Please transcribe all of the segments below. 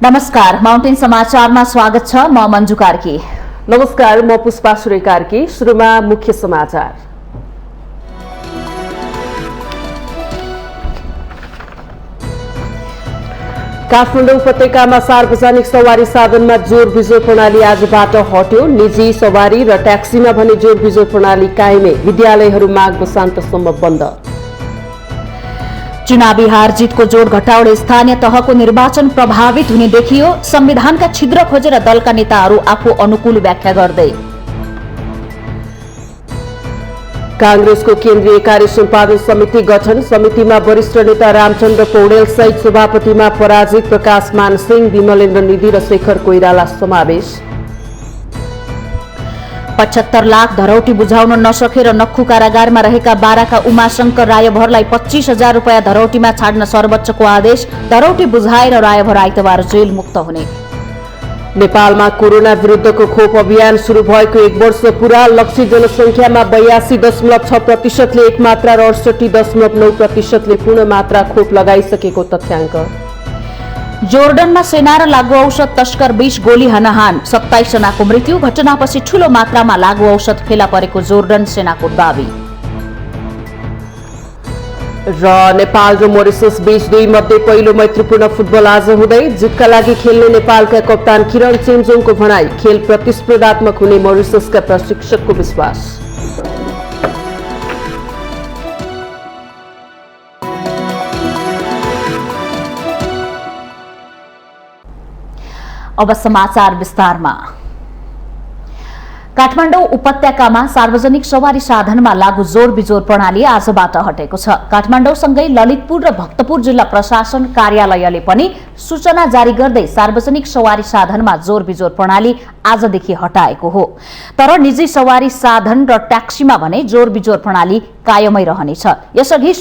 नमस्कार, माउन्टेन समाचारमा स्वागत छ। म मञ्जु कार्की। नमस्कार, म पुष्पा सुरे कार्की। सुरुमा मुख्य समाचार। काठमाडौँ उपत्यकामा सार्वजनिक सवारी साधनमा जोर बिजोर प्रणाली आजबाट हट्यो। निजी सवारी र ट्याक्सीमा भने जोर बिजोर प्रणाली कायमै। विद्यालयहरू माघ वसान्तसम्म बन्द। चुनावी हार जितको जोड घटाउने स्थानीय तहको निर्वाचन प्रभावित हुने देखियो। संविधानका छिद्र खोजेर दलका नेताहरू आफू अनुकूल व्याख्या गर्दै। कांग्रेसको केन्द्रीय कार्य सम्पादन समिति गठन। समितिमा वरिष्ठ नेता रामचन्द्र पौडेल सहित सभापतिमा पराजित प्रकाश मानसिंह, विमलेन्द्र निधि र शेखर कोइराला समावेश। 75 लाख धरौटी बुझाउन नसकेर नक्खु कारागारमा रहेका बाराका उमाशंकर रायभरलाई 25,000 रुपियाँ धरौटीमा छाड्न सर्वोच्चको आदेश। धरौटी बुझाएर रायभर आइतबार जेल मुक्त हुने। नेपालमा कोरोना विरुद्धको खोप अभियान सुरु भएको 1 वर्ष पूरा। लक्षित जनसङ्ख्यामा 82.6%ले एक मात्रा र 68.9%ले पूर्ण मात्रा खोप लगाइसकेको तथ्याङ्क। जोर्डनमा सेना र लागू औषध तस्कर 20 गोली हानाहान, 27 जनाको मृत्यु। घटनापछि ठूलो मात्रामा लागू औषध फेला परेको जोर्डन सेनाको दावी। र नेपाल र मोरिसस बीच 2 मध्ये पहिलो मैत्रीपूर्ण फुटबल आज हुँदै। जितका लागि खेल्ने नेपालका कप्तान किरण चेम्जोङको भनाई। खेल प्रतिस्पर्धात्मक हुने मोरिससका प्रशिक्षकको विश्वास। अब समाचार विस्तारमा। काठमाडौँ उपत्यकामा सार्वजनिक सवारी साधनमा लागू जोर बिजोर प्रणाली आजबाट हटेको छ। काठमाडौँसँगै ललितपुर र भक्तपुर जिल्ला प्रशासन कार्यालयले पनि सूचना जारी गर्दै सार्वजनिक सवारी साधनमा जोर बिजोर प्रणाली आजदेखि हटाएको हो। तर निजी सवारी साधन र ट्याक्सीमा भने जोर बिजोर प्रणाली कायमै रहनेछ। यसअघि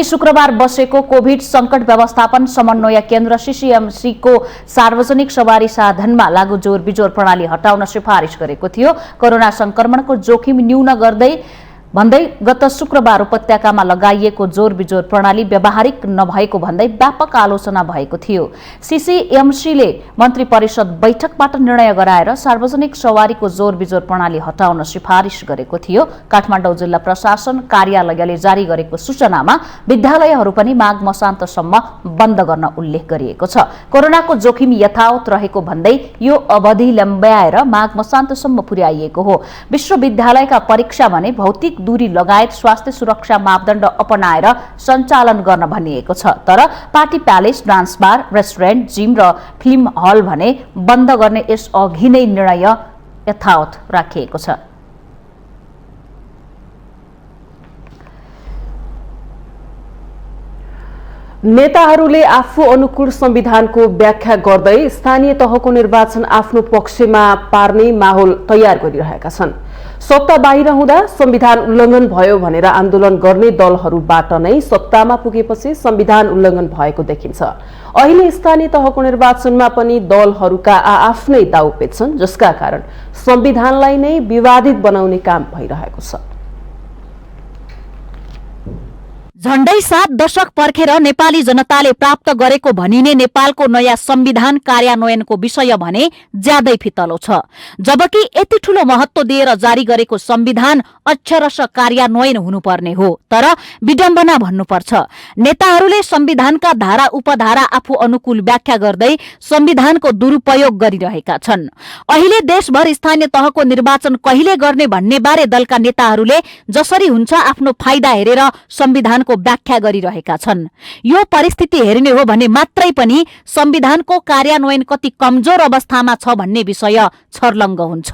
शुक्रबार बसेको कोभिड संकट व्यवस्थापन समन्वय केन्द्र सीसीएमसी को सार्वजनिक सवारी साधनमा लागू जोर बिजोर प्रणाली हटाउन सिफारिस गरेको थियो। कोरोना संक्रमणको जोखिम न्यून भन्दै गत शुक्रबार उपत्यकामा लगाइएको जोर बिजोर प्रणाली व्यावहारिक नभएको भन्दै व्यापक आलोचना भएको थियो। सीसीएमसीले मन्त्री परिषद बैठकबाट निर्णय गराएर सार्वजनिक सवारीको जोर बिजोर प्रणाली हटाउन सिफारिस गरेको थियो। काठमाडौँ जिल्ला प्रशासन कार्यालयले जारी गरेको सूचनामा विद्यालयहरू पनि माघ मसान्तसम्म बन्द गर्न उल्लेख गरिएको छ। कोरोनाको जोखिम यथावत रहेको भन्दै यो अवधि लम्ब्याएर माघ मसान्तसम्म पुर्याइएको हो। विश्वविद्यालयका परीक्षा भने भौतिक दूरी लगायत स्वास्थ्य सुरक्षा मापदण्ड अपनाएर सञ्चालन गर्न भनिएको छ। तर party palace, dance bar, restaurant, gym र फिल्म हल भने बन्द गर्ने यसअघि नै निर्णय यथावत राखिएको छ। नेताहरूले आफू अनुकूल संविधानको व्याख्या गर्दै स्थानीय तहको निर्वाचन आफ्नो पक्षमा पार्ने माहौल तयार गरिरहेका छन्। सत्ता बाहिर हुँदा संविधान उल्लङ्घन भयो भनेर आन्दोलन गर्ने दलहरूबाट नै सत्तामा पुगेपछि संविधान उल्लङ्घन भएको देखिन्छ। अहिले स्थानीय तहको निर्वाचनमा पनि दलहरूका आफ्नै दाउपेच छन्, जसका कारण संविधानलाई नै विवादित बनाउने काम भइरहेको छ। झण्डै 7 दशक पर्खेर नेपाली जनताले प्राप्त गरेको भनिने नेपालको नयाँ संविधान कार्यान्वयनको विषय भने ज्यादै फितलो छ। जबकि यति ठूलो महत्व दिएर जारी गरेको संविधान अक्षरश कार्यान्वयन हुनुपर्ने हो। तर विडम्बना भन्नुपर्छ, नेताहरूले संविधानका धारा उपधारा आफू अनुकूल व्याख्या गर्दै संविधानको दुरुपयोग गरिरहेका छन्। अहिले देशभर स्थानीय तहको निर्वाचन कहिले गर्ने भन्ने बारे दलका नेताहरूले जसरी हुन्छ आफ्नो फाइदा हेरेर संविधानको व्याख्या गरिरहेका छन्। यो परिस्थिति हेर्ने हो भने मात्रै पनि संविधानको कार्यान्वयन कति कमजोर अवस्थामा छ भन्ने विषय छर्लङ्ग हुन्छ।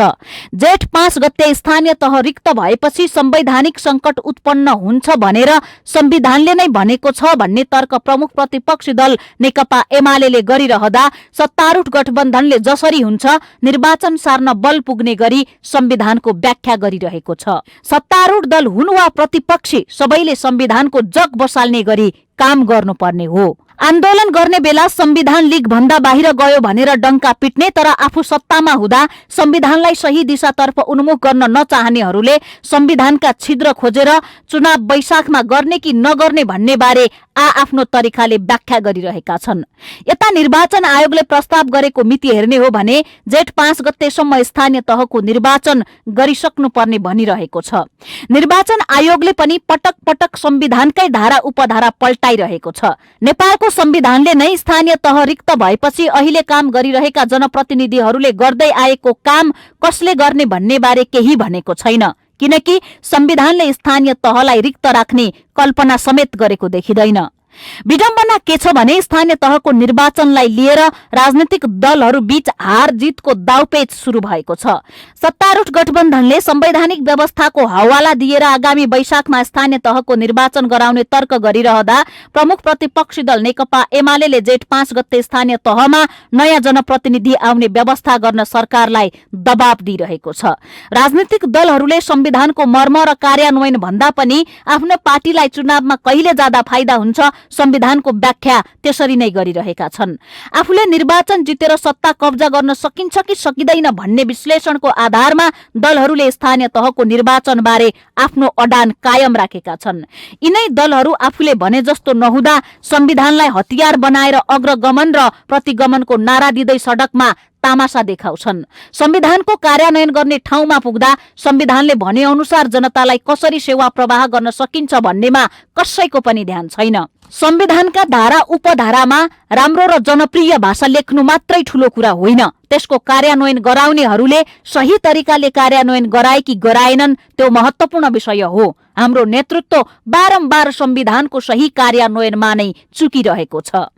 जेठ 5 गते स्थानीय तह रिक्त भएपछि संवैधानिक संकट उत्पन्न हुन्छ भनेर संविधानले नै भनेको छ भन्ने तर्क प्रमुख प्रतिपक्षी दल नेकपा एमाले गरिरहँदा सत्तारूढ गठबन्धनले जसरी हुन्छ निर्वाचन सार्न बल पुग्ने गरी संविधानको व्याख्या गरिरहेको छ। सत्तारूढ दल हुन् वा प्रतिपक्षी सबैले संविधानको जग बसाल्ने गरी काम गर्नुपर्ने हो। आन्दोलन गर्ने बेला संविधान लीग भन्दा बाहिर गयो भनेर डंका पिट्ने तर आफू सत्तामा हुँदा संविधानलाई सही दिशातर्फ उन्मुख गर्न नचाहनेहरूले संविधानका छिद्र खोजेर चुनाव वैशाखमा गर्ने कि नगर्ने भन्ने बारे आफ्नो तरिकाले व्याख्या गरिरहेका छन्। यता निर्वाचन आयोगले प्रस्ताव गरेको मिति हेर्ने हो भने जेठ 5 गतेसम्म स्थानीय तहको निर्वाचन गरिसक्नुपर्ने भनिरहेको छ। निर्वाचन आयोगले पनि पटक पटक संविधानकै धारा उपधारा पल्टाइरहेको छ। नेपालको संविधानले नै स्थानीय तह रिक्त भएपछि अहिले काम गरिरहेका जनप्रतिनिधिहरूले गर्दै आएको काम कसले गर्ने भन्ने बारे केही भनेको छैन, किनकि संविधानले स्थानीय तहलाई रिक्त राख्ने कल्पना समेत गरेको देखिँदैन। विडम्बना के छ भने स्थानीय तहको निर्वाचनलाई लिएर राजनीतिक दलहरू बीच हार जितको दाउपेच शुरू भएको छ। सत्तारूढ गठबन्धनले संवैधानिक व्यवस्थाको हवाला दिएर आगामी वैशाखमा स्थानीय तहको निर्वाचन गराउने तर्क गरिरहँदा प्रमुख प्रतिपक्षी दल नेकपा एमाले जेठ 5 गते स्थानीय तहमा नयाँ जनप्रतिनिधि आउने व्यवस्था गर्न सरकारलाई दबाव दिइरहेको छ। राजनीतिक दलहरूले संविधानको मर्म र कार्यान्वयन भन्दा पनि आफ्नो पार्टीलाई चुनावमा कहिले जाँदा फाइदा हुन्छ संविधानको व्याख्या त्यसरी नै गरिरहेका छन्। आफूले निर्वाचन जितेर सत्ता कब्जा गर्न सकिन्छ कि सकिँदैन भन्ने विश्लेषणको आधारमा दलहरूले स्थानीय तहको निर्वाचन बारे आफ्नो अडान कायम राखेका छन्। यिनै दलहरू आफूले भने जस्तो नहुँदा संविधानलाई हतियार बनाएर अग्रगमन र प्रतिगमनको नारा दिँदै सडकमा तामासा देखाउँछन्। संविधानको कार्यान्वयन गर्ने ठाउँमा पुग्दा संविधानले भने अनुसार जनतालाई कसरी सेवा प्रवाह गर्न सकिन्छ भन्नेमा कसैको पनि ध्यान छैन। संविधानका धारा उपधारामा राम्रो र जनप्रिय भाषा लेख्नु मात्रै ठूलो कुरा होइन, त्यसको कार्यान्वयन गराउनेहरूले सही तरिकाले कार्यान्वयन गराए कि गराएनन् त्यो महत्वपूर्ण विषय हो। हाम्रो नेतृत्व बारम्बार संविधानको सही कार्यान्वयनमा नै चुकिरहेको छ।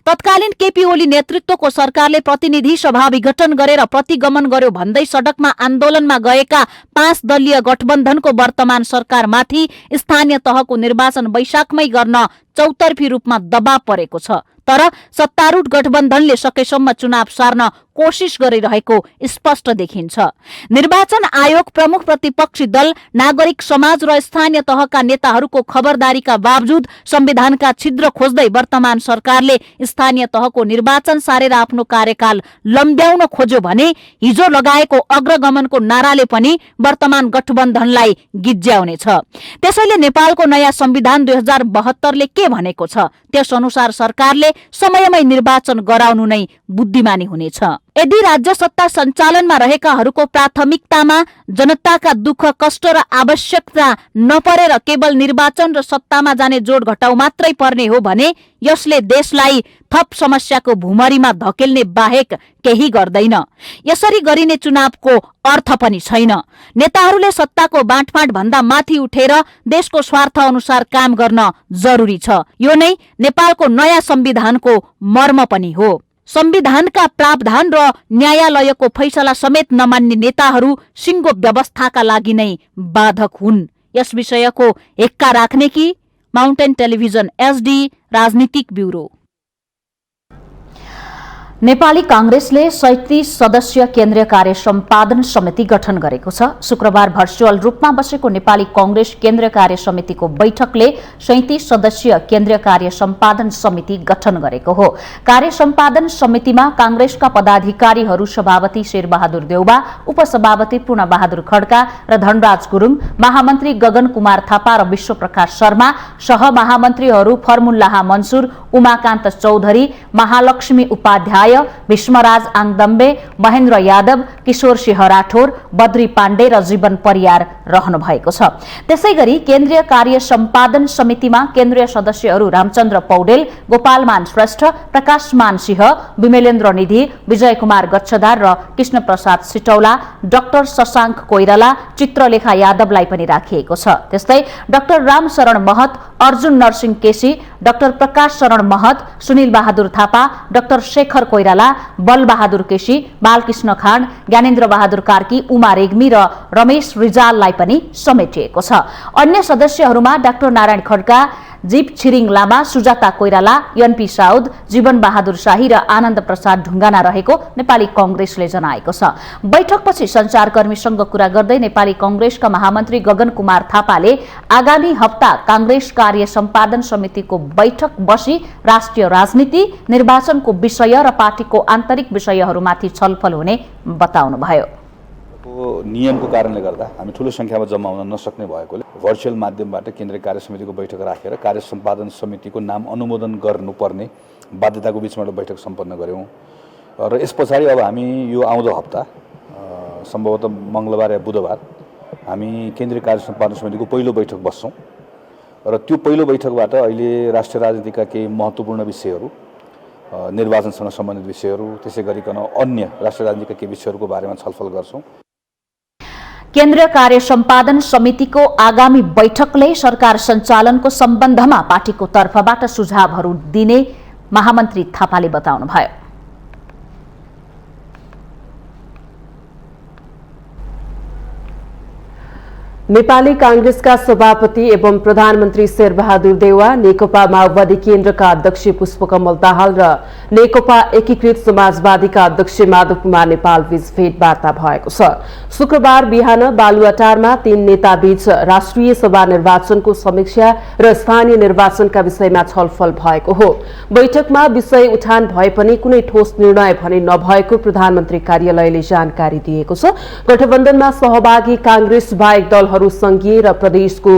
तत्कालीन केपी ओली नेतृत्वको सरकारले प्रतिनिधि सभा विघटन गरेर प्रतिगमन गर्यो भन्दै सडकमा आन्दोलनमा गएका 5 दलीय गठबन्धनको वर्तमान सरकारमाथि स्थानीय तहको निर्वाचन वैशाखमै गर्न चौतर्फी रूपमा दबाव परेको छ। तर सत्तारूढ गठबन्धनले सकेसम्म चुनाव सार्न कोशिश गरिरहेको स्पष्ट देखिन्छ। निर्वाचन आयोग, प्रमुख प्रतिपक्षी दल, नागरिक समाज र स्थानीय तहका नेताहरूको खबरदारीका बावजुद संविधानका छिद्र खोज्दै वर्तमान सरकारले स्थानीय तहको निर्वाचन सारेर आफ्नो कार्यकाल लम्ब्याउन खोज्यो भने हिजो लगाएको अग्रगमनको नाराले पनि वर्तमान गठबन्धनलाई गिज्याउनेछ। त्यसैले नेपालको नयाँ संविधान 2072ले के भनेको छ त्यस अनुसार सरकारले समयमै निर्वाचन गराउनु नै बुद्धिमानी हुनेछ। यदि राज्य सत्ता सञ्चालनमा रहेकाहरूको प्राथमिकतामा जनताका दुःख कष्ट र आवश्यकता नपरेर केवल निर्वाचन र सत्तामा जाने जोड घटाउ मात्रै पर्ने हो भने यसले देशलाई थप समस्याको भुमरीमा धकेल्ने बाहेक केही गर्दैन। यसरी गरिने चुनावको अर्थ पनि छैन। नेताहरूले सत्ताको बाँडफाँड भन्दा माथि उठेर देशको स्वार्थ अनुसार काम गर्न जरुरी छ। यो नै नेपालको नयाँ संविधानको मर्म पनि हो। संविधानका प्रावधान र न्यायालयको फैसला समेत नमान्ने नेताहरू सिङ्गो व्यवस्थाका लागि नै बाधक हुन्। यस विषयको एक्का राख्ने कि माउन्टेन टेलिभिजन एसडी राजनीतिक ब्युरो। नेपाली कांग्रेसले 37 सदस्यीय केन्द्रीय कार्य सम्पादन समिति गठन गरेको छ। शुक्रबार भर्चुअल रूपमा बसेको नेपाली कांग्रेस केन्द्रीय कार्य समितिको बैठकले 37 सदस्यीय केन्द्रीय कार्य सम्पादन समिति गठन गरेको हो। कार्य सम्पादन समितिमा कांग्रेसका पदाधिकारीहरू सभापति शेरबहादुर देउबा, उपसभापति पूर्णबहादुर खड्का र धनराज गुरुङ, महामन्त्री गगन कुमार थापा र विश्वप्रकाश शर्मा, सहमहामन्त्रीहरू फर्मुल्लाह मन्सुर, उमाकान्त चौधरी, महालक्ष्मी उपाध्याय, भीष्मराज आङदम्बे, महेन्द्र यादव, किशोर सिंह राठौर, बद्री पाण्डे र जीवन परियार रहनु भएको छ। त्यसैगरी केन्द्रीय कार्य सम्पादन समितिमा केन्द्रीय सदस्यहरू रामचन्द्र पौडेल, गोपालमान श्रेष्ठ, प्रकाशमान सिंह, विमलेन्द्र निधि, विजय कुमार गच्छदार र कृष्ण प्रसाद सिटौला, डाक्टर शशाङ्क कोइराला, चित्रलेखा यादवलाई पनि राखिएको छ। त्यस्तै डाक्टर रामशरण महत, अर्जुन नरसिंह केसी, डाक्टर प्रकाश शरण महत, सुनिल बहादुर थापा, डाक्टर शेखर कोइराला, बलबहादुर केसी, बालकृष्ण खाँड, ज्ञानेन्द्र बहादुर कार्की, उमा रेग्मी र रमेश रिजाललाई पनि समेटिएको छ। अन्य सदस्यहरूमा डाक्टर नारायण खड्का, जीप छिरिङ लामा, सुजाता कोइराला, एनपी साउद, जीवन बहादुर शाही र आनन्द प्रसाद ढुङ्गाना रहेको नेपाली कांग्रेसले जनाएको छ। बैठकपछि सञ्चारकर्मीसँग कुरा गर्दै नेपाली कांग्रेसका महामन्त्री गगन कुमार थापाले आगामी हप्ता कांग्रेस कार्य सम्पादन समितिको बैठक बसी राष्ट्रिय राजनीति, निर्वाचनको विषय र पार्टीको आन्तरिक विषयहरूमाथि छलफल हुने बताउनुभयो। नियमको कारणले गर्दा हामी ठूलो संख्यामा जम्मा हुन नसक्ने भएकोले भर्चुअल माध्यमबाट केन्द्रीय कार्य समितिको बैठक राखेर कार्य सम्पादन समितिको नाम अनुमोदन गर्नुपर्ने बाध्यताको बीचबाट बैठक सम्पन्न गर्यौं र यस पछाडि अब हामी यो आउँदो हप्ता सम्भवतः मंगलबार या बुधबार हामी केन्द्रीय कार्य सम्पादन समितिको पहिलो बैठक बस्छौं र त्यो पहिलो बैठकबाट अहिले राष्ट्रिय राजनीतिका केही महत्त्वपूर्ण विषयहरू, निर्वाचनसँग सम्बन्धित विषयहरू, त्यसै गरिकन अन्य राष्ट्रिय राजनीतिका केही विषयहरूको बारेमा छलफल गर्छौं। केन्द्रीय कार्य सम्पादन समितिको आगामी बैठकले सरकार सञ्चालनको सम्बन्धमा पार्टीको तर्फबाट सुझावहरू दिने महामन्त्री थापाले बताउनुभयो। नेपाली कांग्रेसका सभापति एवं प्रधानमन्त्री शेरबहादुर देउवा, नेकपा माओवादी केन्द्रका अध्यक्ष पुष्पकमल दाहाल र नेकपा एकीकृत समाजवादीका अध्यक्ष माधव कुमार नेपाल बीच भेटवार्ता भएको छ। शुक्रबार बिहान बालुवाटारमा तीन नेता बीच राष्ट्रिय सभा निर्वाचनको समीक्षा र स्थानीय निर्वाचनका विषयमा छलफल भएको हो। बैठकमा विषय उठान भए पनि कुनै ठोस निर्णय भने नभएको प्रधानमन्त्री कार्यालयले जानकारी दिएको छ। गठबन्धनमा सहभागी कांग्रेस बाहेक दल संघीय र प्रदेशको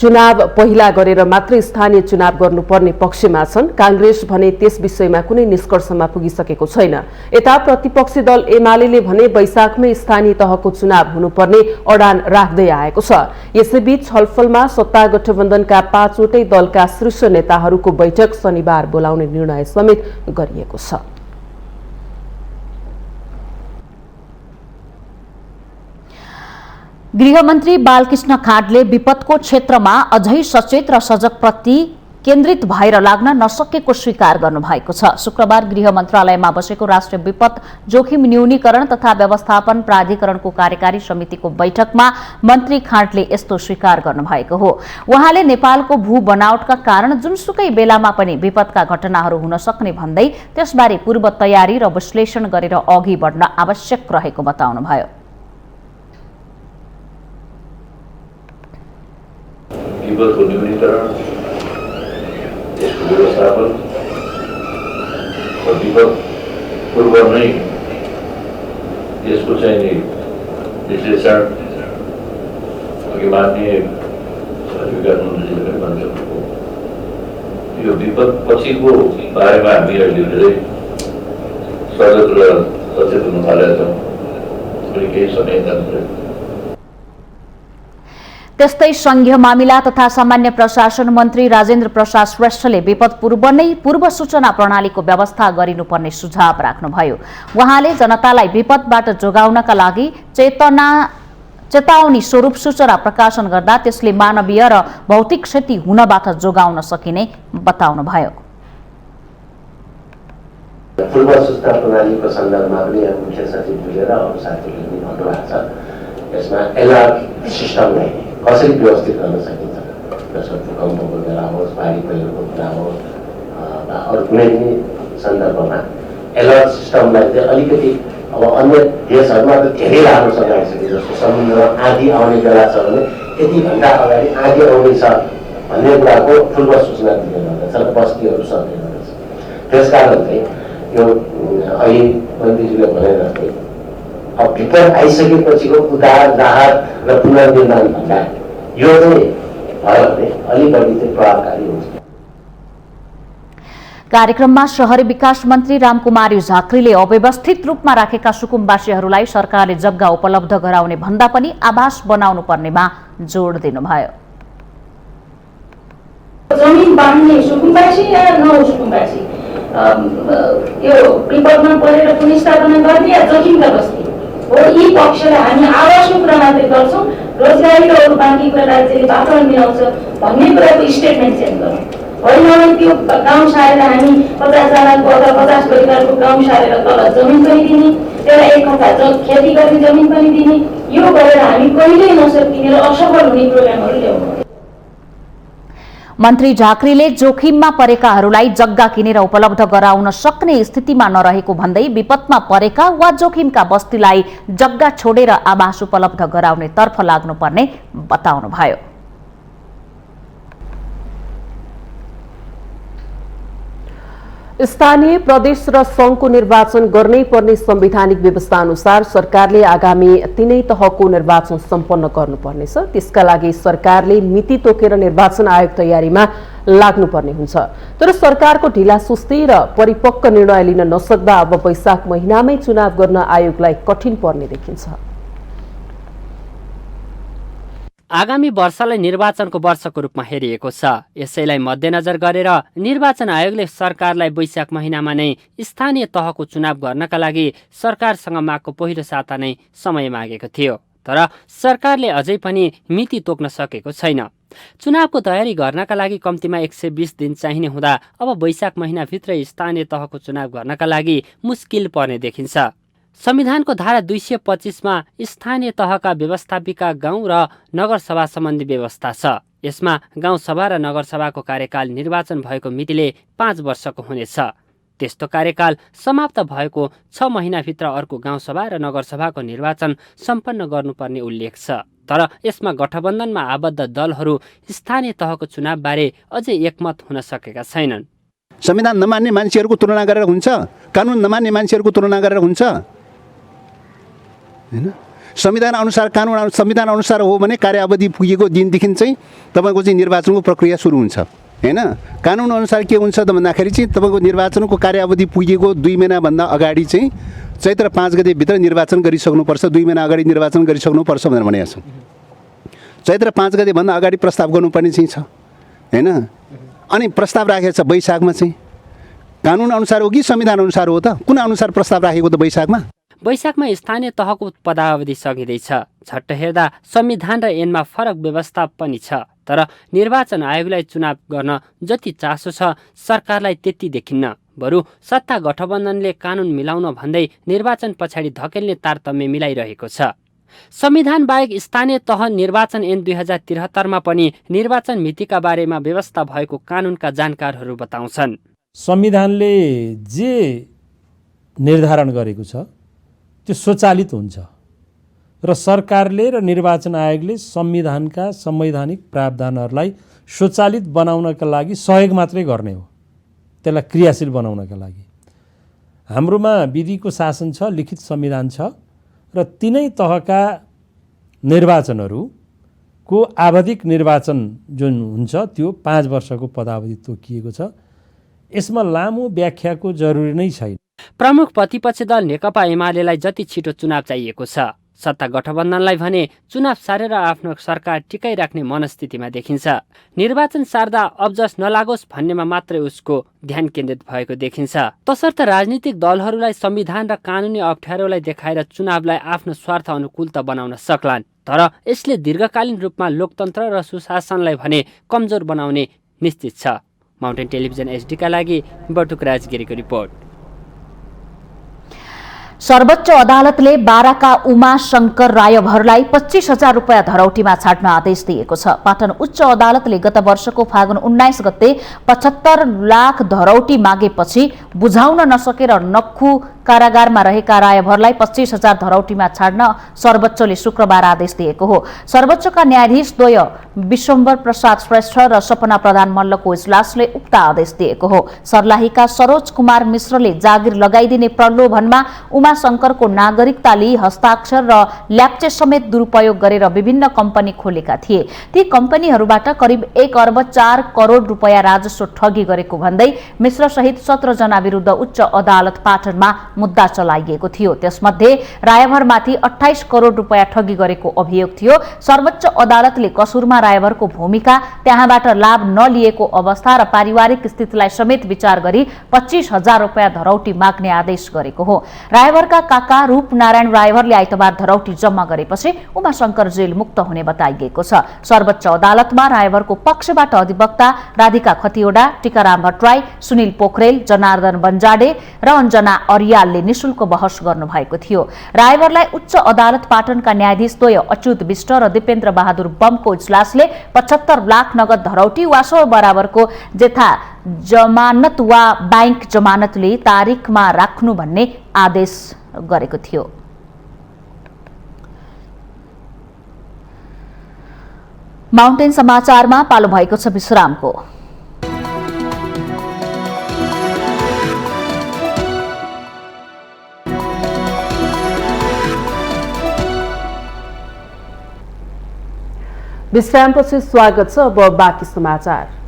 चुनाव पहिला गरेर मात्रै स्थानीय चुनाव गर्नुपर्ने पक्षमा छन्। कांग्रेस भने त्यस विषयमा कुनै निष्कर्षमा पुगिसकेको छैन। यता प्रतिपक्षी दल एमाले भने वैशाखमै स्थानीय तहको चुनाव हुनुपर्ने अडान राख्दै आएको छ। यसैबीच छलफलमा सत्ता गठबन्धनका 5 वटै दलका शीर्ष नेताहरूको बैठक शनिबार बोलाउने निर्णय समेत गरिएको छ। गृहमन्त्री बालकृष्ण खाँडले विपदको क्षेत्रमा अझै सचेत र सजग प्रति केन्द्रित भएर लाग्न नसकेको स्वीकार गर्नुभएको छ। शुक्रबार गृह मन्त्रालयमा बसेको राष्ट्रिय विपद जोखिम न्यूनीकरण तथा व्यवस्थापन प्राधिकरणको कार्यकारी समितिको बैठकमा मन्त्री खाँडले यस्तो स्वीकार गर्नुभएको हो। उहाँले नेपालको भू बनावटका कारण जुनसुकै बेलामा पनि विपदका घटनाहरू हुन सक्ने भन्दै त्यसबारे पूर्व तयारी र विश्लेषण गरेर अघि बढ्न आवश्यक रहेको बताउनुभयो। विपदको न्यूनीकरण, यसको व्यवस्थापन र विपद पूर्व नै यसको चाहिँ नि विश्लेषण अघि मान्य विज्ञानमन्त्रीले पनि भनिसक्नुभयो। यो विपद पछिको बारेमा हामी अहिले धेरै सजग र सचेत हुन थालेका छौँ। केही समय त्यस्तै संघीय मामिला तथा सामान्य प्रशासन मन्त्री राजेन्द्र प्रसाद श्रेष्ठले विपद पूर्व नै पूर्व सूचना प्रणालीको व्यवस्था गरिनुपर्ने सुझाव राख्नुभयो। उहाँले जनतालाई विपदबाट जोगाउनका लागि चेतावनी स्वरूप सूचना प्रकाशन गर्दा त्यसले मानवीय र भौतिक क्षति हुनबाट जोगाउन सकिने बताउनुभयो। पूर्व सूचना प्रणालीको सन्दर्भमा पनि मुख्य सचिवले र अरू साथीहरूले पनि भन्नुभएको छ। यसमा एलआर सिस्टमलाई कसरी व्यवस्थित गर्न सकिन्छ, जस्तो भूकम्पको बेला होस्, भारी पहिरोको बेला होस्, अरू कुनै पनि सन्दर्भमा एलर्ट सिस्टमलाई चाहिँ अलिकति अब अन्य देशहरूमा त धेरै राम्रो सघाइसक्यो। जस्तो समुद्रमा आँधी आउने बेला छ भने यति घन्टा अगाडि आँधी आउनेछ भन्ने कुराको पूर्व सूचना दिने गर्दछ र बस्तीहरू सर्ने गर्दछ। त्यसकारण चाहिँ यो अहिले मन्त्रीजीले भने जस्तै अब विपद आइसकेपछिको उद्धार राहत र पुनर्निर्माण भन्दा यो चाहिँ भयो भने अलिक बढी चाहिँ प्रभावकारी हुन्छ। कार्यक्रममा शहरी विकास मन्त्री रामकुमारी झाँक्रीले अव्यवस्थित रूपमा राखेका सुकुम्बासीहरूलाई सरकारले जग्गा उपलब्ध गराउने भन्दा पनि आवास बनाउनु पर्नेमा जोड दिनुभयो। जमिन बाँड्ने सुकुम्बासी या नौसुकुम्बासी यो विपदमा परेर पुनर्स्थापना गर्ने या जोखिमका बस्ती हो, यी पक्षलाई हामी आवासको कुरा मात्रै गर्छौँ, रोजगारी र अरू बाँकी कुरा राज्यले वातावरण मिलाउँछ भन्ने कुराको स्टेटमेन्ट चेन्ज गरौँ। होइन भने त्यो गाउँ सारेर हामी 50 जनाको अथवा 50 परिवारको गाउँ सारेर तल जमिन पनि दिने, त्यसलाई एक कट्ठा खेती गर्ने जमिन पनि दिने, यो गरेर हामी कहिल्यै नसकिने र असफल हुने प्रोग्रामहरू ल्याउनु। मन्त्री झाँक्रीले जोखिममा परेकाहरूलाई जग्गा किनेर उपलब्ध गराउन सक्ने स्थितिमा नरहेको भन्दै विपदमा परेका वा जोखिमका बस्तीलाई जग्गा छोडेर आवास उपलब्ध गराउने तर्फ लाग्नुपर्ने बताउनुभयो। स्थानीय प्रदेश र संघको निर्वाचन गर्नै पर्ने संवैधानिक व्यवस्था अनुसार सरकारले आगामी 3 तहको निर्वाचन सम्पन्न गर्नुपर्नेछ। त्यसका लागि सरकारले मिति तोकेर निर्वाचन आयोग तयारीमा लाग्नुपर्ने हुन्छ। तर सरकारको ढिलासुस्ती र परिपक्व निर्णय लिन नसक्दा अब वैशाख महिनामै चुनाव गर्न आयोगलाई कठिन पर्ने देखिन्छ। आगामी वर्षलाई निर्वाचनको वर्षको रूपमा हेरिएको छ। यसैलाई मध्यनजर गरेर निर्वाचन आयोगले सरकारलाई वैशाख महिनामा नै स्थानीय तहको चुनाव गर्नका लागि सरकारसँग मागको पहिलो साता नै समय मागेको थियो। तर सरकारले अझै पनि मिति तोक्न सकेको छैन। चुनावको तयारी गर्नका लागि कम्तीमा 120 दिन चाहिने हुँदा अब वैशाख महिनाभित्रै स्थानीय तहको चुनाव गर्नका लागि मुस्किल पर्ने देखिन्छ। संविधानको धारा 225मा स्थानीय तहका व्यवस्थापिका गाउँ र नगरसभा सम्बन्धी व्यवस्था छ। यसमा गाउँसभा र नगरसभाको कार्यकाल निर्वाचन भएको मितिले 5 वर्षको हुनेछ। त्यस्तो कार्यकाल समाप्त भएको 6 महिनाभित्र अर्को गाउँसभा र नगरसभाको निर्वाचन सम्पन्न गर्नुपर्ने उल्लेख छ। तर यसमा गठबन्धनमा आबद्ध दलहरू स्थानीय तहको चुनावबारे अझै एकमत हुन सकेका छैनन्। संविधान नमान्ने मान्छेहरूको तुलना गरेर हुन्छ, कानुन नमान्ने मान्छेहरूको तुलना गरेर हुन्छ हैन। संविधान अनुसार हो भने कार्यावधि पुगेको दिनदेखि चाहिँ तपाईँको चाहिँ निर्वाचनको प्रक्रिया सुरु हुन्छ हैन। कानुन अनुसार के हुन्छ त भन्दाखेरि चाहिँ तपाईँको निर्वाचनको कार्यावधि पुगेको 2 महिनाभन्दा अगाडि चाहिँ चैत्र 5 गतेभित्र निर्वाचन गरिसक्नुपर्छ, 2 महिना अगाडि निर्वाचन गरिसक्नुपर्छ भनेर भनेको छ। चैत्र 5 गतेभन्दा अगाडि प्रस्ताव गर्नुपर्ने चाहिँ छ हैन। अनि प्रस्ताव राखेको छ वैशाखमा चाहिँ कानुन अनुसार हो कि संविधान अनुसार हो त? कुन अनुसार प्रस्ताव राखेको त वैशाखमा? वैशाखमा स्थानीय तहको पदावधि सकिँदैछ। झट्ट हेर्दा संविधान र ऐनमा फरक व्यवस्था पनि छ। तर निर्वाचन आयोगलाई चुनाव गर्न जति चासो छ सरकारलाई त्यति देखिन्न। बरु सत्ता गठबन्धनले कानुन मिलाउन भन्दै निर्वाचन पछाडि धकेल्ने तारतम्य मिलाइरहेको छ। संविधान बाहेक स्थानीय तह निर्वाचन ऐन 2073मा पनि निर्वाचन मितिका बारेमा व्यवस्था भएको कानुनका जानकारहरू बताउँछन्। संविधानले जे निर्धारण गरेको छ त्यो स्वचालित हुन्छ र सरकारले र निर्वाचन आयोगले संविधानका संवैधानिक प्रावधानहरूलाई स्वचालित बनाउनका लागि सहयोग मात्रै गर्ने हो, त्यसलाई क्रियाशील बनाउनका लागि। हाम्रोमा विधिको शासन छ, लिखित संविधान छ र तीनै तहका निर्वाचनहरूको आवधिक निर्वाचन जुन हुन्छ त्यो 5 वर्षको पदावधि तोकिएको छ। यसमा लामो व्याख्याको जरुरी नै छैन। प्रमुख प्रतिपक्षी दल नेकपा एमालेलाई जति छिटो चुनाव चाहिएको छ, सत्ता गठबन्धनलाई भने चुनाव सारेर आफ्नो सरकार टिकाइराख्ने मनस्थितिमा देखिन्छ। निर्वाचन सार्दा अब्जस नलागोस् भन्नेमा मात्रै उसको ध्यान केन्द्रित भएको देखिन्छ। तसर्थ राजनीतिक दलहरूलाई संविधान र कानुनी अप्ठ्यारोलाई देखाएर चुनावलाई आफ्नो स्वार्थ अनुकूल त बनाउन सक्लान्, तर यसले दीर्घकालीन रूपमा लोकतन्त्र र सुशासनलाई भने कमजोर बनाउने निश्चित छ। माउन्टेन टेलिभिजन एचडीका लागि बटुक राजगिरीको रिपोर्ट। सर्वोच्च अदालतले बाराका उमा शंकर रायभरलाई 25,000 रुपियाँ धरौटीमा छाड्न आदेश दिएको छ। पाटन उच्च अदालतले गत वर्षको फागुन 19 गते 75 लाख धरौटी मागेपछि बुझाउन नसकेर नक्खु कारागारमा रहेका रायभरलाई 25,000 धरौटीमा छाड्न सर्वोच्चले शुक्रबार आदेश दिएको हो। सर्वोच्चका न्यायाधीश द्वय विश्वम्बर प्रसाद श्रेष्ठ र सपना प्रधान मल्लको इजलासले उक्त आदेश दिएको हो। सर्लाहीका सरोज कुमार मिश्रले जागिर लगाइदिने प्रलोभनमा उमा शंकरको नागरिकता लिई हस्ताक्षर र ल्याप्चे समेत दुरुपयोग गरेर विभिन्न कम्पनी खोलेका थिए। ती कम्पनीहरूबाट करिब 1 अर्ब 4 करोड रुपियाँ राजस्व ठगी गरेको भन्दै मिश्र सहित 17 जना विरुद्ध उच्च अदालत पाटनमा मुद्दा चलाइएको थियो। त्यसमध्ये रायभरमाथि 28 करोड रुपियाँ ठगी गरेको अभियोग थियो। सर्वोच्च अदालतले कसुरमा रायभरको भूमिका, त्यहाँबाट लाभ नलिएको अवस्था र पारिवारिक स्थितिलाई समेत विचार गरी 25,000 रुपियाँ धरौटी माग्ने आदेश गरेको हो। रायभरका काका रूप नारायण रायभरले आइतबार धरौटी जम्मा गरेपछि उमाशंकर जेल मुक्त हुने बताइएको छ। सर्वोच्च अदालतमा रायभरको पक्षबाट अधिवक्ता राधिका खतिवडा, टीकाराम भट्टराई, सुनिल पोखरेल, जनार्दन बन्जाडे र अञ्जना अर्याल रिजालले निशुल्क बहस गर्नुभएको थियो। रायवरलाई उच्च अदालत पाटनका न्यायाधीश द्वय अच्युत विष्ट र दिपेन्द्र बहादुर बमको इजलासले 75 लाख नगद धरौटी वा सो बराबरको जेठा जमानत वा बैंक जमानतले तारिखमा राख्नु भन्ने आदेश गरेको थियो। माउन्टेन समाचारमा पालो भएको छ विश्रामको। विश्रामपछि स्वागत छ। अब बाँकी समाचार।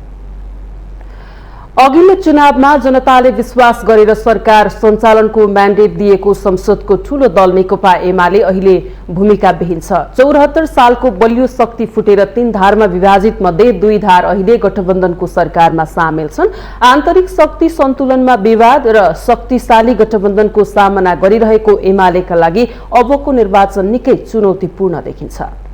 अघिल्लो चुनावमा जनताले विश्वास गरेर सरकार सञ्चालनको म्यान्डेट दिएको संसदको ठूलो दल नेकपा एमाले अहिले भूमिकाविहीन छ। 74 सालको बलियो शक्ति फुटेर 3 धारमा विभाजित मध्ये 2 धार अहिले गठबन्धनको सरकारमा सामेल छन्। आन्तरिक शक्ति सन्तुलनमा विवाद र शक्तिशाली गठबन्धनको सामना गरिरहेको एमालेका लागि अबको निर्वाचन निकै चुनौतीपूर्ण देखिन्छ।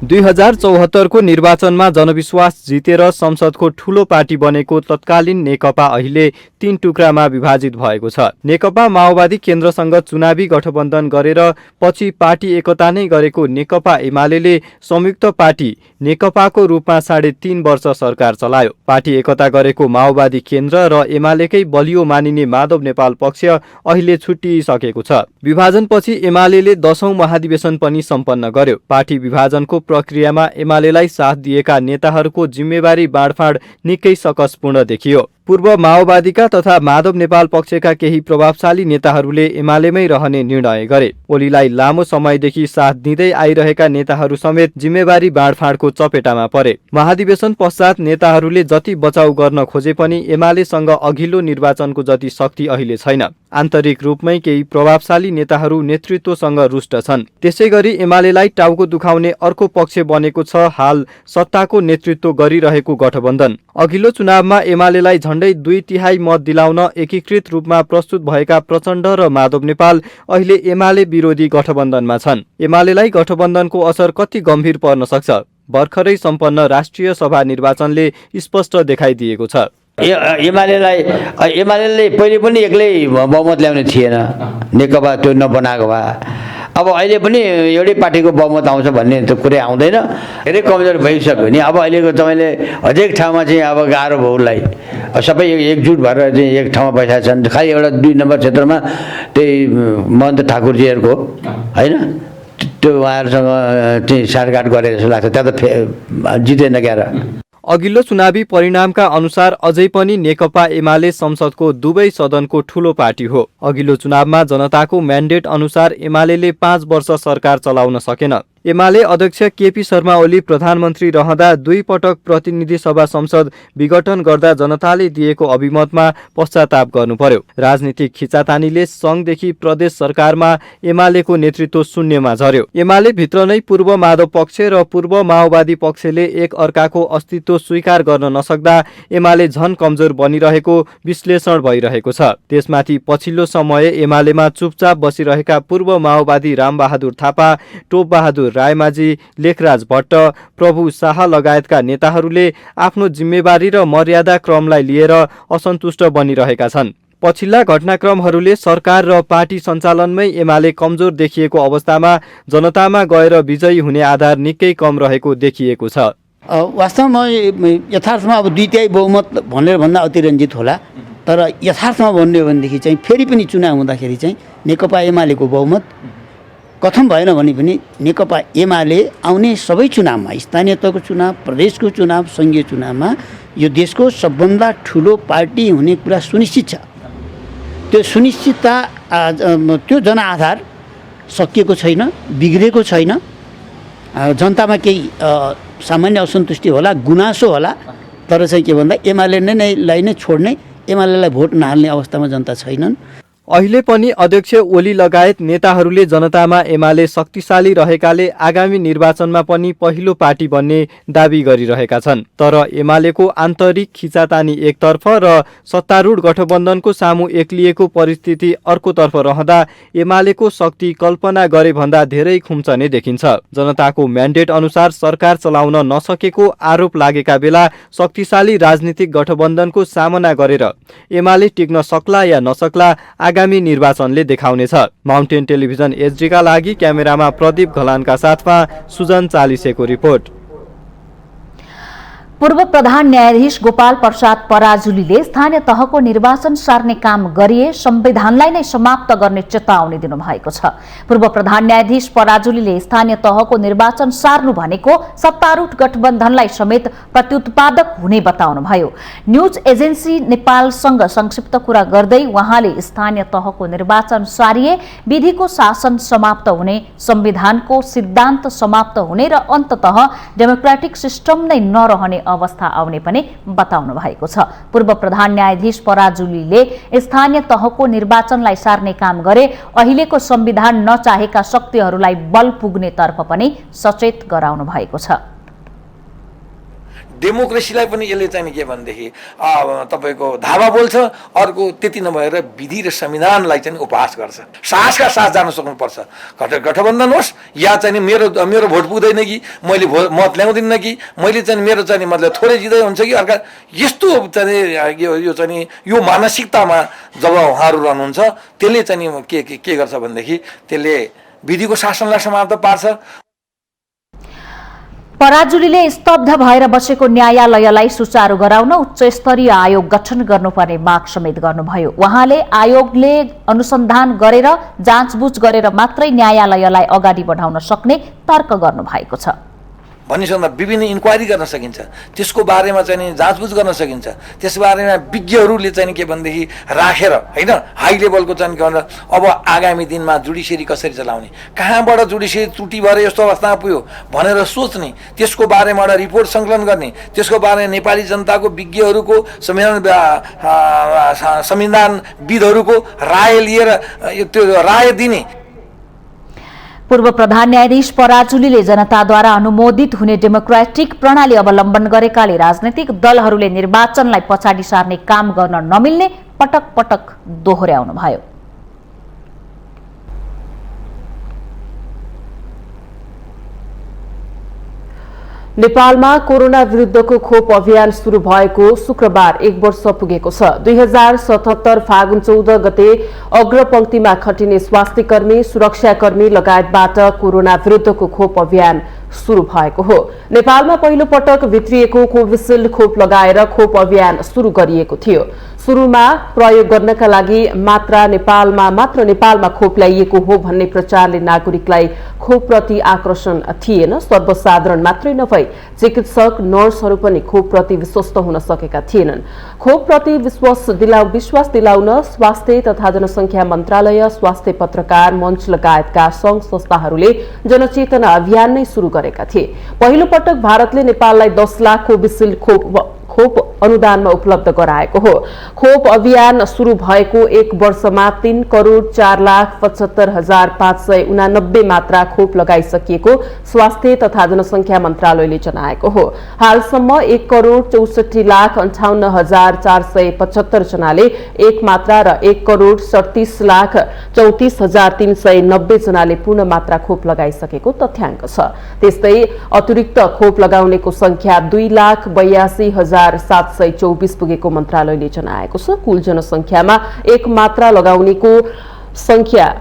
2074 को निर्वाचनमा जनविश्वास जितेर संसदको ठूलो पार्टी बनेको तत्कालीन नेकपा अहिले 3 टुक्रामा विभाजित भएको छ। नेकपा माओवादी केन्द्रसँग चुनावी गठबन्धन गरेर पछि पार्टी एकता नै गरेको नेकपा एमालेले संयुक्त पार्टी नेकपाको रूपमा 3.5 वर्ष सरकार चलायो। पार्टी एकता गरेको माओवादी केन्द्र र एमालेकै बलियो मानिने माधव नेपाल पक्ष अहिले छुट्टिसकेको छ। विभाजनपछि एमालेले 10औं महाधिवेशन पनि सम्पन्न गर्यो। पार्टी विभाजनको प्रक्रियामा एमालेलाई साथ दिएका नेताहरूको जिम्मेवारी बाँडफाँड निकै सकसपूर्ण देखियो। पूर्व माओवादीका तथा माधव नेपाल पक्षका केही प्रभावशाली नेताहरूले एमालेमै रहने निर्णय गरे। ओलीलाई लामो समयदेखि साथ दिँदै आइरहेका नेताहरू समेत जिम्मेवारी बाँडफाँडको चपेटामा परे। महाधिवेशन पश्चात नेताहरूले जति बचाउ गर्न खोजे पनि एमालेसँग अघिल्लो निर्वाचनको जति शक्ति अहिले छैन। आन्तरिक रूपमै केही प्रभावशाली नेताहरू नेतृत्वसँग रुष्ट छन्। त्यसैगरी एमालेलाई टाउको दुखाउने अर्को पक्ष बनेको छ हाल सत्ताको नेतृत्व गरिरहेको गठबन्धन। अघिल्लो चुनावमा एमालेलाई झण्डै 2/3 मत दिलाउन एकीकृत रूपमा प्रस्तुत भएका प्रचण्ड र माधव नेपाल अहिले एमाले विरोधी गठबन्धनमा छन्। एमालेलाई गठबन्धनको असर कति गम्भीर पर्न सक्छ भर्खरै सम्पन्न राष्ट्रिय सभा निर्वाचनले स्पष्ट देखाइदिएको छ। एमाले पहिले पनि एक्लै बहुमत ल्याउने थिएन, नेकपा त्यो नबनाएको भए अब अहिले पनि एउटै पार्टीको बहुमत आउँछ भन्ने त कुरै आउँदैन। धेरै कमजोर भइसक्यो नि। अब अहिलेको तपाईँले हरेक ठाउँमा चाहिँ अब गाह्रो भयो उसलाई। सबै एकजुट भएर चाहिँ एक ठाउँमा बसिरहेका छन्। खालि एउटा 2 नम्बर क्षेत्रमा त्यही महन्त ठाकुरजीहरूको होइन त्यो उहाँहरूसँग चाहिँ साँठगाँठ गरे जस्तो लाग्छ। त्यहाँ त जितेन क्यार। अघिल्लो चुनावी परिणामका अनुसार अझै पनि नेकपा एमाले संसदको दुवै सदनको ठूलो पार्टी हो। अघिल्लो चुनावमा जनताको म्यान्डेट अनुसार एमालेले 5 वर्ष सरकार चलाउन सकेन। एमाले अध्यक्ष केपी शर्मा ओली प्रधानमन्त्री रहँदा 2 पटक प्रतिनिधि सभा संसद विघटन गर्दा जनताले दिएको अभिमतमा पश्चाताप गर्नु पर्यो। राजनीतिक खिचातानीले संघदेखि प्रदेश सरकारमा एमालेको नेतृत्व शून्यमा झर्यो। एमाले भित्र नै पूर्व माधव पक्ष र पूर्व माओवादी पक्षले एक अर्काको अस्तित्व स्वीकार गर्न नसक्दा एमाले झन कमजोर बनिरहेको विश्लेषण भइरहेको छ। त्यसमाथि पछिल्लो समय एमालेमा चुपचाप बसिरहेका पूर्व माओवादी रामबहादुर थापा, टोपबहादुर रायमाझी, लेखराज भट्ट, प्रभु शाह लगायतका नेताहरूले आफ्नो जिम्मेवारी र मर्यादा क्रमलाई लिएर असन्तुष्ट बनिरहेका छन्। पछिल्ला घटनाक्रमहरूले सरकार र पार्टी सञ्चालनमै एमाले कमजोर देखिएको अवस्थामा जनतामा गएर विजयी हुने आधार निकै कम रहेको देखिएको छ। वास्तवमा यथार्थमा अब 2/3 बहुमत भनेर भन्दा अतिरञ्जित होला, तर यथार्थमा भन्ने हो भनेदेखि चाहिँ फेरि पनि चुनाव हुँदाखेरि चाहिँ नेकपा एमालेको बहुमत कथम भएन भने पनि नेकपा एमाले आउने सबै चुनावमा, स्थानीय तहको चुनाव, प्रदेशको चुनाव, सङ्घीय चुनावमा यो देशको सबभन्दा ठुलो पार्टी हुने कुरा सुनिश्चित छ। त्यो सुनिश्चितता त्यो जनआधार सकिएको छैन, बिग्रेको छैन। जनतामा केही सामान्य असन्तुष्टि होला, गुनासो होला, तर चाहिँ के भन्दा एमाले नै छोड्ने, एमालेलाई भोट नहाल्ने अवस्थामा जनता छैनन्। अहिले पनि अध्यक्ष ओली लगायत नेताहरूले जनतामा एमाले शक्तिशाली रहेकाले आगामी निर्वाचनमा पनि पहिलो पार्टी बन्ने दावी गरिरहेका छन्। तर एमालेको आन्तरिक खिचातानी एकतर्फ र सत्तारूढ गठबन्धनको सामु एक्लिएको परिस्थिति अर्कोतर्फ रहँदा एमालेको शक्ति कल्पना गरे भन्दा धेरै खुम्चने देखिन्छ। जनताको म्यान्डेट अनुसार सरकार चलाउन नसकेको आरोप लागेका बेला शक्तिशाली राजनीतिक गठबन्धनको सामना गरेर एमाले टिक्न सक्ला या नसक्ला आगामी निर्वाचनले देखाउनेछ। माउन्टेन टेलिभिजन एचडीका लागि क्यामेरामा प्रदीप घलानका साथमा सुजन चालिसेको रिपोर्ट। पूर्व प्रधान न्यायाधीश गोपाल प्रसाद पराजुलीले स्थानीय तहको निर्वाचन सार्ने काम गरिए संविधानलाई नै समाप्त गर्ने चेतावनी दिनुभएको छ। पूर्व प्रधान न्यायाधीश पराजुलीले स्थानीय तहको निर्वाचन सार्नु भनेको सत्तारूढ गठबन्धनलाई समेत प्रत्युत्पादक हुने बताउनुभयो। न्यूज एजेन्सी नेपालसँग संक्षिप्त कुरा गर्दै उहाँले स्थानीय तहको निर्वाचन सारिए विधिको शासन समाप्त हुने, संविधानको सिद्धान्त समाप्त हुने र अन्ततः डेमोक्रेटिक सिस्टम नै नरहने अवस्था आउने पनि बताउनु भएको छ। पूर्व प्रधान न्यायाधीश पराजुलीले स्थानीय तहको निर्वाचनलाई सार्ने काम गरे अहिलेको संविधान नचाहेका शक्तिहरूलाई बल पुग्ने तर्फ पनि सचेत गराउनु भएको छ। डेमोक्रेसीलाई पनि यसले चाहिँ के भनेदेखि तपाईँको धावा बोल्छ, अर्को त्यति नभएर विधि र संविधानलाई चाहिँ उपहास गर्छ। साहसका साथ जान सक्नुपर्छ। गठबन्धन होस् या चाहिँ मेरो भोट पुग्दैन कि मैले मत ल्याउँदिनँ कि मैले चाहिँ मेरो चाहिँ मतलब थोरै जित्दै हुन्छ कि अर्का, यस्तो चाहिँ यो चाहिँ यो मानसिकतामा जब उहाँहरू रहनुहुन्छ त्यसले चाहिँ के गर्छ भनेदेखि त्यसले विधिको शासनलाई समाप्त पार्छ। पराजुलीले स्तब्ध भएर बसेको न्यायालयलाई सुचारू गराउन उच्च स्तरीय आयोग गठन गर्नुपर्ने माग समेत गर्नुभयो। उहाँले आयोगले अनुसन्धान गरेर जाँचबुझ गरेर मात्रै न्यायालयलाई अगाडि बढाउन सक्ने तर्क गर्नुभएको छ। भनिसक्दा विभिन्न इन्क्वायरी गर्न सकिन्छ, त्यसको बारेमा चाहिँ जाँचबुझ गर्न सकिन्छ, त्यस बारेमा विज्ञहरूले चाहिँ के भनेदेखि राखेर होइन हाई लेभलको चाहिँ के भन्छ अब आगामी दिनमा जुडिसियरी कसरी चलाउने, कहाँबाट जुडिसियरी त्रुटि भएर यस्तो अवस्थामा पुग्यो भनेर सोच्ने, त्यसको बारेमा एउटा रिपोर्ट सङ्कलन गर्ने, त्यसको बारेमा नेपाली जनताको विज्ञहरूको संविधानविदहरूको राय लिएर त्यो राय दिने। पूर्व प्रधान न्यायाधीश पराजुलीले जनताद्वारा अनुमोदित हुने डेमोक्रेटिक प्रणाली अवलम्बन गरेकाले राजनैतिक दलहरूले निर्वाचनलाई पछाडि सार्ने काम गर्न नमिल्ने पटक पटक दोहोर्याउनुभयो। नेपालमा कोरोना विरुद्धको खोप अभियान शुरू भएको शुक्रबार 1 वर्ष पुगेको छ। 2077 फागुन 14 गते अग्रपंक्तिमा खटिने स्वास्थ्यकर्मी, सुरक्षाकर्मी लगायतबाट कोरोना विरुद्धको खोप अभियान शुरू भएको हो। नेपालमा पहिलो पटक भित्रिएको कोभिसिल्ड खोप लगाएर खोप अभियान शुरू गरिएको थियो। सुरुमा प्रयोग गर्नका लागि मात्र नेपालमा खोप ल्याइएको हो भन्ने प्रचारले नागरिकलाई खोपप्रति आकर्षण थिएन। सर्वसाधारण मात्रै नभई चिकित्सक, नर्सहरू पनि खोपप्रति विश्वस्त हुन सकेका थिएनन्। खोपप्रति विश्वास दिलाउन स्वास्थ्य तथा जनसंख्या मन्त्रालय, स्वास्थ्य पत्रकार मञ्च लगायतका संघ संस्थाहरूले जनचेतना अभियान नै शुरू गरेका थिए। पहिलो पटक भारतले नेपाललाई 10 लाख कोभिसिल्ड खोप अनुदानमा उपलब्ध गराएको हो। खोप अभियान शुरू भएको 1 वर्षमा 3,04,75,589 मात्रा खोप लगाइसकिएको स्वास्थ्य तथा जनसंख्या मन्त्रालयले जनाएको हो। हालसम्म 1,64,58,475 जनाले एक मात्रा र 1,37,34,390 जनाले पूर्ण मात्रा खोप लगाइसकेको तथ्याङ्क छ। त्यस्तै अतिरिक्त खोप लगाउनेको संख्या 2,82,724 पुगेको मन्त्रालयले जनाएको छ। कुल जनसंख्यामा एक मात्रा लगाउनेको संख्या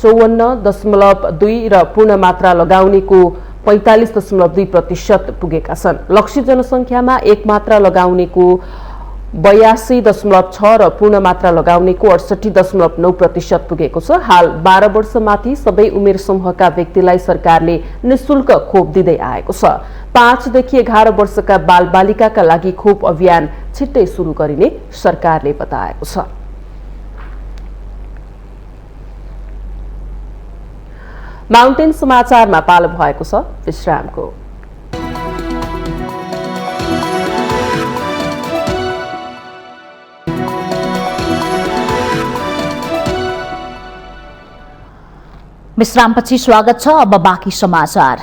54.2 र पूर्ण मात्रा लगाउनेको 45.2% पुगेका छन्। लक्षित जनसंख्यामा एक मात्रा लगाउनेको 82.6 र पूर्ण मात्रा लगाउनेको 68.9% पुगेको छ। हाल 12 वर्षमाथि सबै उमेर समूहका व्यक्तिलाई सरकारले निशुल्क खोप दिँदै आएको छ। 5 देखि 11 वर्षका बालबालिकाका लागि खोप अभियान छिट्टै शुरू गरिने सरकारले बताएको छ। माउन्टेन समाचारमा पालो भएको छ विश्रामको। विश्रामपछि स्वागत छ। अब बाँकी समाचार।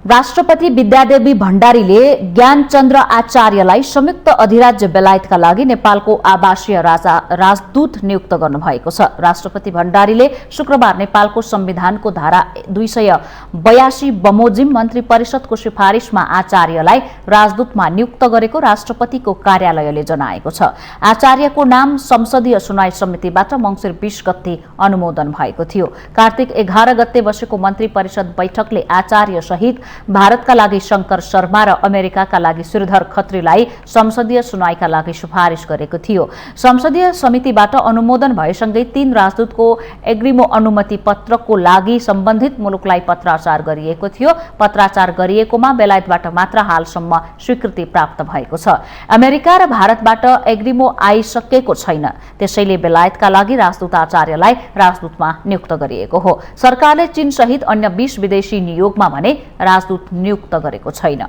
राष्ट्रपति विद्यादेवी भण्डारीले ज्ञानचन्द्र आचार्यलाई संयुक्त अधिराज्य बेलायतका लागि नेपालको आवासीय राजदूत नियुक्त गर्नुभएको छ। राष्ट्रपति भण्डारीले शुक्रबार नेपालको संविधानको धारा 282 बमोजिम मन्त्री परिषदको सिफारिशमा आचार्यलाई राजदूतमा नियुक्त गरेको राष्ट्रपतिको कार्यालयले जनाएको छ। आचार्यको नाम संसदीय सुनवाई समितिबाट मङ्सिर 20 गते अनुमोदन भएको थियो। कार्तिक 11 गते बसेको मन्त्री परिषद बैठकले आचार्य सहित भारतका लागि शंकर शर्मा र अमेरिकाका लागि श्रीधर खत्रीलाई संसदीय सुनवाईका लागि सिफारिस गरेको थियो। संसदीय समितिबाट अनुमोदन भएसँगै 3 राजदूतको एग्रिमो अनुमति पत्रको लागि सम्बन्धित मुलुकलाई पत्राचार गरिएको थियो। पत्राचार गरिएकोमा बेलायतबाट मात्र हालसम्म स्वीकृति प्राप्त भएको छ। अमेरिका र भारतबाट एग्रिमो आइसकेको छैन, त्यसैले बेलायतका लागि राजदूत आचार्यलाई राजदूतमा नियुक्त गरिएको हो। सरकारले चीन सहित अन्य 20 विदेशी नियोगमा भने राजदूत नियुक्त गरेको छैन।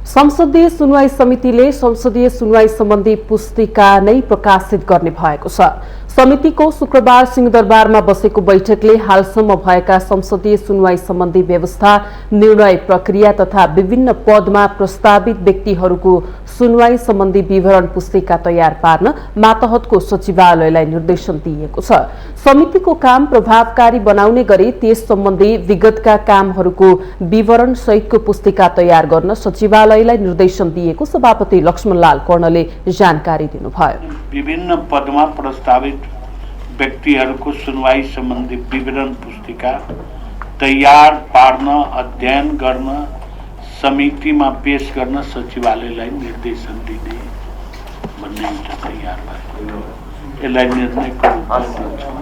संसदीय सुनवाई समितिले संसदीय सुनवाई सम्बन्धी पुस्तिका नै प्रकाशित गर्ने भएको छ। समितिको शुक्रबार सिंहदरबारमा बसेको बैठकले हालसम्म भएका संसदीय सुनवाई सम्बन्धी व्यवस्था, निर्णय प्रक्रिया तथा विभिन्न पदमा प्रस्तावित व्यक्तिहरूको सुनवाई सम्बन्धी विवरण पुस्तिका तयार पार्न मातहतको सचिवालयलाई निर्देशन दिएको छ। समितिको काम प्रभावकारी बनाउने गरी त्यस सम्बन्धी विगतका कामहरूको विवरण सहितको पुस्तिका तयार गर्न सचिवालयलाई निर्देशन दिएको सभापति लक्ष्मणलाल कर्णले जानकारी दिनुभयो। विभिन्न पदमा प्रस्तावित व्यक्तिहरूको सुनवाई सम्बन्धी विवरण पुस्तिका तयार पार्न, अध्ययन गर्न, समितिमा पेश गर्न सचिवालयलाई निर्देशन दिने भन्ने एउटा तयार भएको, यसलाई निर्णयको रूपमा दिन्छ।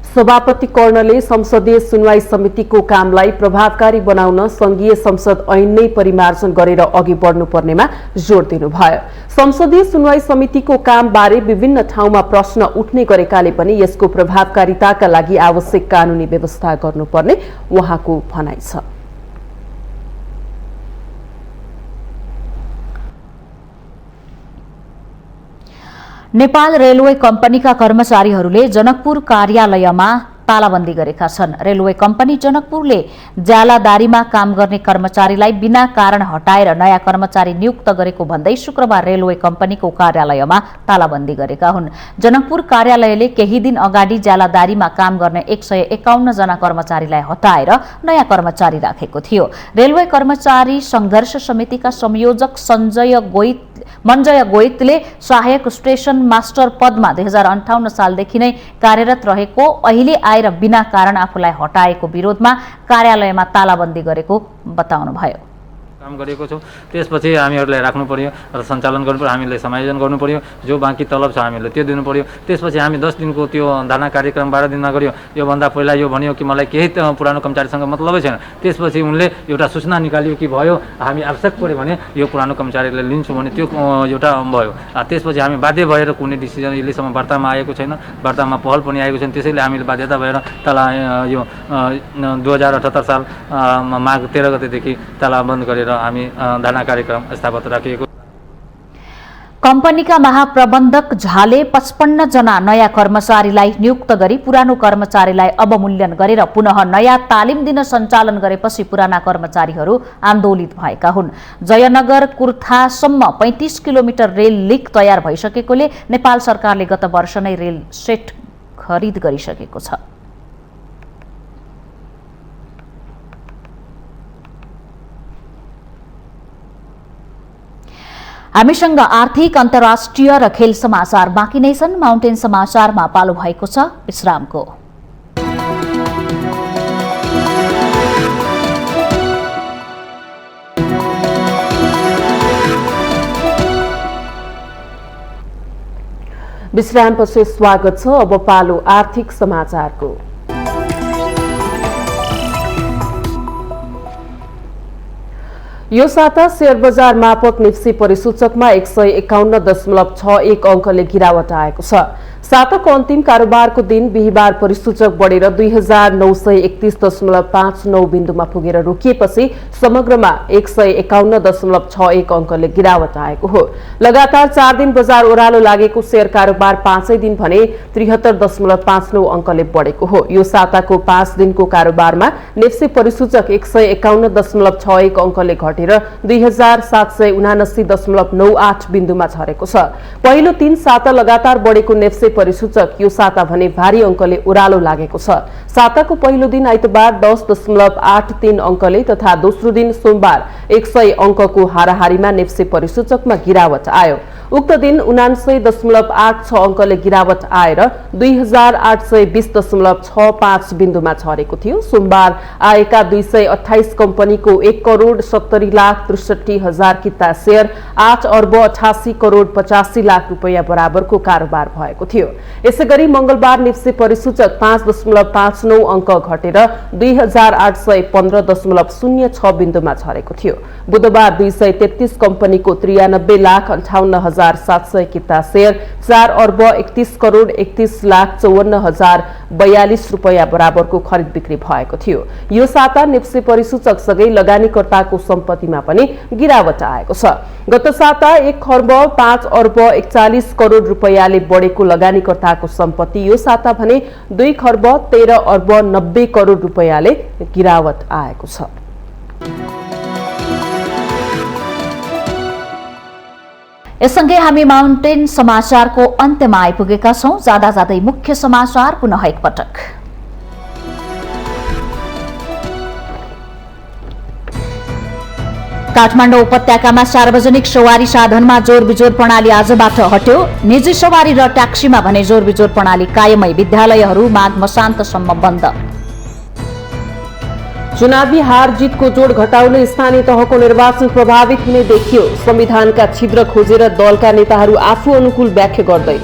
सभापति कर्णले संसदीय सुनवाई समितिको कामलाई प्रभावकारी बनाउन संघीय संसद ऐन नै परिमार्जन गरेर अघि बढ्नुपर्नेमा जोड़ दिनुभयो। संसदीय सुनवाई समितिको कामबारे विभिन्न ठाउँमा प्रश्न उठ्ने गरेकाले पनि यसको प्रभावकारिताका लागि आवश्यक कानूनी व्यवस्था गर्नुपर्ने उहाँको भनाइ छ। नेपाल रेलवे कम्पनीका कर्मचारीहरूले जनकपुर कार्यालयमा तालाबन्दी गरेका छन्। रेलवे कम्पनी जनकपुरले ज्यालादारीमा काम गर्ने कर्मचारीलाई बिना कारण हटाएर नयाँ कर्मचारी नियुक्त गरेको भन्दै शुक्रबार रेलवे कम्पनीको कार्यालयमा तालाबन्दी गरेका हुन्। जनकपुर कार्यालयले केही दिन अगाडि ज्यालादारीमा काम गर्ने 151 जना कर्मचारीलाई हटाएर नयाँ कर्मचारी राखेको थियो। रेलवे कर्मचारी संघर्ष समितिका संयोजक मञ्जय गोइतले सहायक स्टेशन मास्टर पदमा 2058 सालदेखि नै कार्यरत रहेको अहिले आएर बिना कारण आफूलाई हटाएको विरोधमा कार्यालयमा तालाबन्दी गरेको बताउनुभयो। काम गरेको छौँ, त्यसपछि हामीहरूलाई राख्नु पर्यो र सञ्चालन गर्नु पर्यो, हामीले समायोजन गर्नु पर्यो, जो बाँकी तलब छ हामीले त्यो दिनु पर्यो। त्यसपछि हामी 10 दिनको त्यो धाना कार्यक्रम 12 दिनमा गर्यो। योभन्दा पहिला यो भन्यो कि मलाई केही पुरानो कर्मचारीसँग मतलबै छैन। त्यसपछि उनले एउटा सूचना निकाल्यो कि भयो हामी आवश्यक पऱ्यो भने यो पुरानो कर्मचारीलाई लिन्छौँ भने त्यो एउटा भयो। त्यसपछि हामी बाध्य भएर कुनै डिसिजन अहिलेसम्म वार्तामा आएको छैन, वार्तामा पहल पनि आएको छैन। त्यसैले हामीले बाध्यता भएर तला यो 2078 साल माघ 13 गतेदेखि तालाबन्द गरेर हामी धाना कार्यक्रम स्थापित राखिएको। कम्पनीका महाप्रबन्धक झाले 55 जना नयाँ कर्मचारीलाई नियुक्त गरी पुरानो कर्मचारीलाई अवमूल्यन गरेर पुनः नयाँ तालिम दिन सञ्चालन गरेपछि पुराना कर्मचारीहरू आन्दोलित भएका हुन्। जयनगर कुर्थासम्म 35 किलोमिटर रेल लिक तयार भइसकेकोले नेपाल सरकारले गत वर्ष नै रेल सेट खरिद गरिसकेको छ। हामीसँग आर्थिक, अन्तर्राष्ट्रिय र खेल समाचार बाँकी नै छन्। माउन्टेन समाचारमा पालो भएको छ विश्रामको। विश्रामपछि स्वागत छ। अब पालो आर्थिक समाचारको। यो साता शेयर बजार मापक निफ्टी परिसूचकमा 151.61 अङ्कले गिरावट आएको छ। साताको अन्तिम कारोबारको दिन बिहिबार परिसूचक बढेर 2931.59 बिन्दुमा पुगेर रोकिएपछि समग्रमा 151.61 अङ्कले गिरावट आएको हो। लगातार 4 दिन बजार ओह्रालो लागेको शेयर कारोबार 5 दिन भने 73.59 अङ्कले बढेको हो। यो साताको 5 दिनको कारोबारमा नेप्से परिसूचक 151.61 अङ्कले घटेर 2779.98 बिन्दुमा झरेको छ। पहिलो 3 साता लगातार बढेको नेप्से परिसूचक यो साता भने भारी अङ्कले ओह्रालो लागेको छ। साताको पहिलो दिन आइतबार 10.83 अङ्कले तथा दोस्रो दिन सोमबार 100 अङ्कको हाराहारीमा नेप्से परिसूचकमा गिरावट आयो। उक्त दिन 79.86 अङ्कले गिरावट आएर 2820.65 बिन्दुमा झरेको थियो। सोमबार आएका 228 कम्पनीको 1,70,63,000 किता शेयर 8,88,85,00,000 रुपैयाँ बराबरको कारोबार भएको थियो। यसैगरी मंगलबार नेप्से परिसूचक 5.59 अङ्क घटेर 2815.06 बिन्दुमा झरेको थियो। बुधबार 233 कम्पनीको 93,58,700 किता शेयर 4,31,31,54,042 रुपैयाँ बराबरको खरिद बिक्री भएको थियो। यो साता नेप्से परिसूचक सँगै लगानीकर्ताको सम्पत्तिमा पनि गिरावट आएको छ। गत साता 1,05,41,00,00,000 रुपैयाँले बढेको लगानीकर्ताको सम्पत्ति यो साता भने 2,13,90,00,000 रुपैयाँले गिरावट आएको छ। यससँगै हामी माउन्टेन समाचारको अन्त्यमा आइपुगेका छौं। जाँदा जाँदै मुख्य समाचार पुनः एकपटक। काठमाडौँ उपत्यकामा सार्वजनिक सवारी साधनमा जोर बिजोर प्रणाली आजबाट हट्यो। निजी सवारी र ट्याक्सीमा भने जोर बिजोर प्रणाली कायमै। विद्यालयहरू माघ मसान्तसम्म बन्द। चुनावी हार जितको जोड घटाउन स्थानीय तहको निर्वाचन प्रभावित हुने देखियो। संविधानका छिद्र खोजेर दलका नेताहरू आफू अनुकूल व्याख्या गर्दै।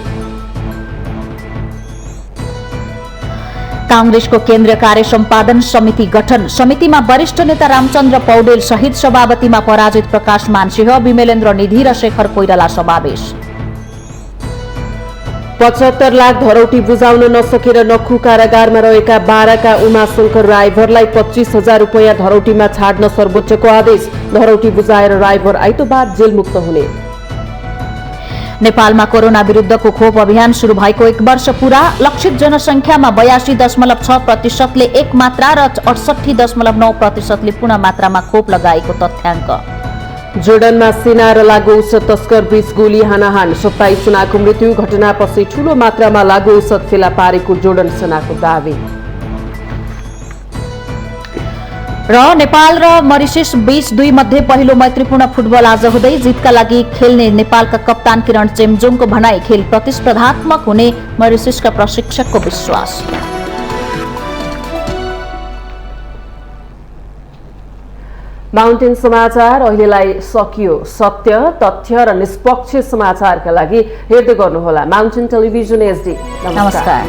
कांग्रेसको केन्द्रीय कार्य सम्पादन समिति गठन। समितिमा वरिष्ठ नेता रामचन्द्र पौडेल सहित सभापतिमा पराजित प्रकाश मानसिंह, विमलेन्द्र निधि र शेखर कोइराला समावेश। 75 लाख धरौटी बुझाउन नसकेर नक्खु कारागारमा रहेका बाराका उमाशंकर राईभरलाई 25,000 रुपैयाँ धरौटीमा छाड्न सर्वोच्चको आदेश। धरौटी बुझाएर राईभर आइतबार जेलमुक्त हुने। नेपालमा कोरोना विरुद्धको खोप अभियान शुरू भएको 1 वर्ष पूरा। लक्षित जनसंख्यामा 82.6%ले एक मात्रा र 68.9%ले पूर्ण मात्रामा खोप लगाएको तथ्याङ्क। जोर्डनमा सेना र लागु औषध तस्कर बीच गोली हानाहान। 27 जनाको मृत्यु। घटनापछि ठूलो मात्रामा लागु औषध फेला पारेको जोर्डन सेनाको दावी। र नेपाल र मरिसस बीच 2 मध्ये पहिलो मैत्रीपूर्ण फुटबल आज हुँदै। जितका लागि खेल्ने नेपालका कप्तान किरण चेम्जोङको भनाई, खेल प्रतिस्पर्धात्मक हुने मरिससका प्रशिक्षकको विश्वास। माउन्टेन समाचार अहिलेलाई सकियो। सत्य, तथ्य र निष्पक्ष समाचारका लागि हेर्दै गर्नुहोला माउन्टेन टेलिभिजन HD। नमस्कार।